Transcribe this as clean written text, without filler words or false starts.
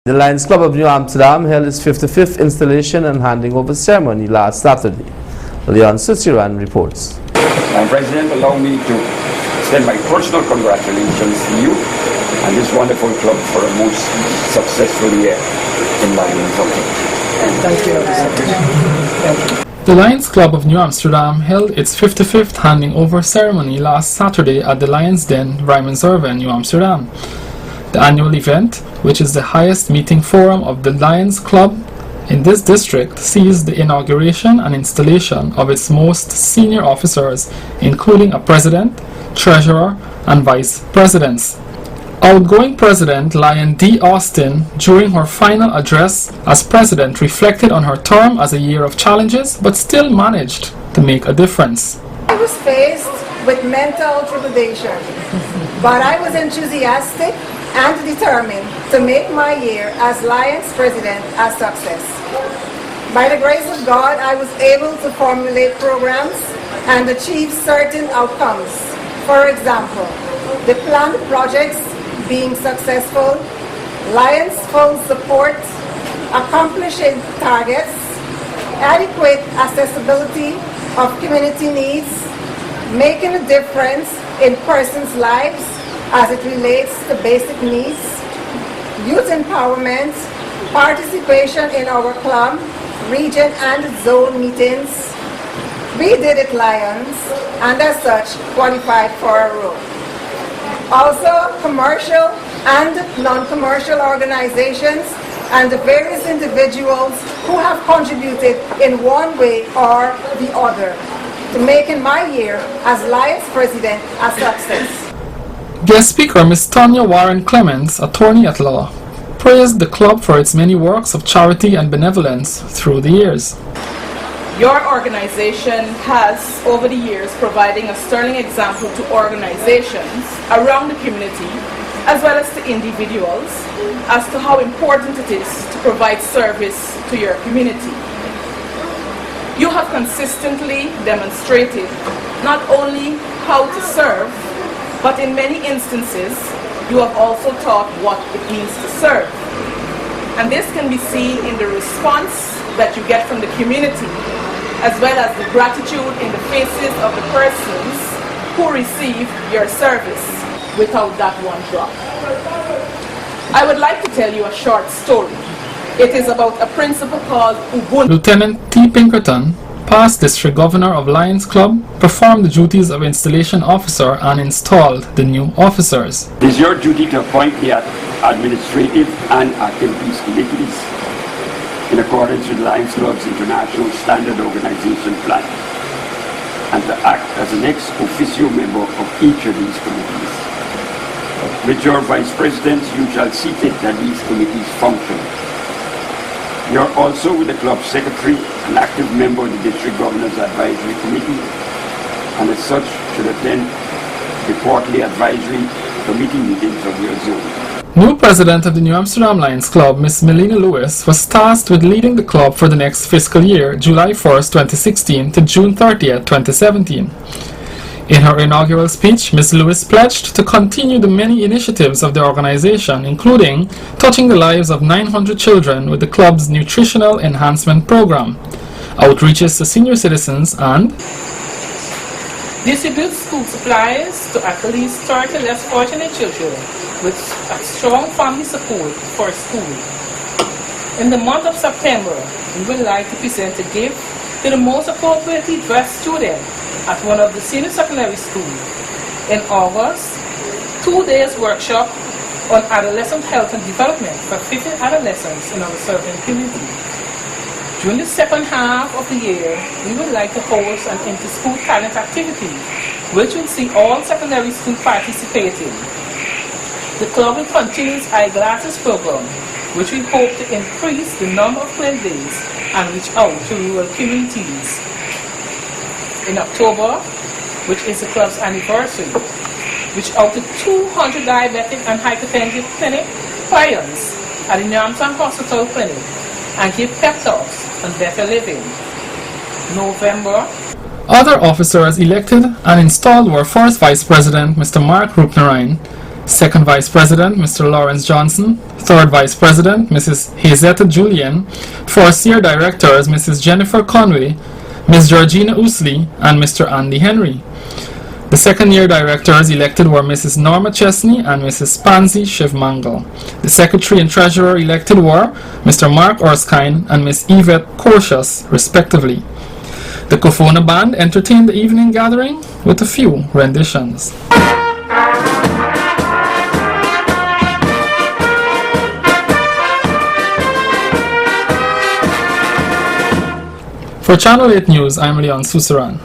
The Lions Club of New Amsterdam held its 55th installation and handing over ceremony last Saturday. Leon Susiran reports. Madam President, allow me to extend my personal congratulations to you and this wonderful club for a most successful year in Lions Club. Thank you. The Lions Club of New Amsterdam held its 55th handing over ceremony last Saturday at the Lions Den, Rijmenshoeve, New Amsterdam. The annual event, which is the highest meeting forum of the Lions Club in this district, sees the inauguration and installation of its most senior officers, including a president, treasurer, and vice presidents. Outgoing President Lion D. Austin, during her final address as president, reflected on her term as a year of challenges, but still managed to make a difference. I was faced with mental trepidation, but I was enthusiastic and determined to make my year as Lions president a success. By the grace of God, I was able to formulate programs and achieve certain outcomes. For example, the planned projects being successful, Lions full support, accomplishing targets, adequate accessibility of community needs, making a difference in persons' lives as it relates to basic needs, youth empowerment, participation in our club, region and zone meetings. We did it, Lions, and as such qualified for a role. Also, commercial and non-commercial organizations and the various individuals who have contributed in one way or the other to making my year as Lions president a success. Guest speaker Ms. Tanya Warren Clements, attorney at law, praised the club for its many works of charity and benevolence through the years. Your organization has, over the years, providing a sterling example to organizations around the community, as well as to individuals, as to how important it is to provide service to your community. You have consistently demonstrated not only how to serve, but in many instances, you have also taught what it means to serve. And this can be seen in the response that you get from the community, as well as the gratitude in the faces of the persons who receive your service without that one drop. I would like to tell you a short story. It is about a principal called Ubuntu. Lieutenant T. Pinkerton, past district governor of Lions Club, performed the duties of installation officer and installed the new officers. It is your duty to appoint the administrative and activities committees in accordance with Lions Club's International Standard Organization Plan and to act as an ex officio member of each of these committees. With your vice presidents, you shall see it that these committees function. You are also, with the club secretary, an active member of the district governor's advisory committee, and as such should attend the quarterly advisory committee meetings of your zone. New president of the New Amsterdam Lions Club, Ms. Melina Lewis, was tasked with leading the club for the next fiscal year, July 1st, 2016 to June 30th, 2017. In her inaugural speech, Ms. Lewis pledged to continue the many initiatives of the organization, including touching the lives of 900 children with the club's nutritional enhancement program, outreaches to senior citizens, and distribute school supplies to at least 30 less fortunate children with a strong family support for school. In the month of September, we would like to present a gift to the most appropriately dressed student at one of the senior secondary schools. In August, 2 days workshop on adolescent health and development for 50 adolescents in our serving community. During the second half of the year, we would like to host an inter-school talent activity, which will see all secondary schools participating. The club will continue its eyeglasses program, which we hope to increase the number of clinic days and reach out to rural communities. In October, which is the club's anniversary, reach out to 200 diabetic and hypertensive clinic clients at the New Amsterdam Hospital Clinic and give pep talks on better living. November. Other officers elected and installed were first Vice President Mr. Mark Roepnerijn, Second Vice President, Mr. Lawrence Johnson. Third Vice President, Mrs. Hazetta Julian. First Year Directors, Mrs. Jennifer Conway, Ms. Georgina Ousley, and Mr. Andy Henry. The second year directors elected were Mrs. Norma Chesney and Mrs. Pansy Shivmangal. The secretary and treasurer elected were Mr. Mark Erskine and Ms. Yvette Corsius, respectively. The Kofona Band entertained the evening gathering with a few renditions. For Channel 8 News, I'm Leon Susaran.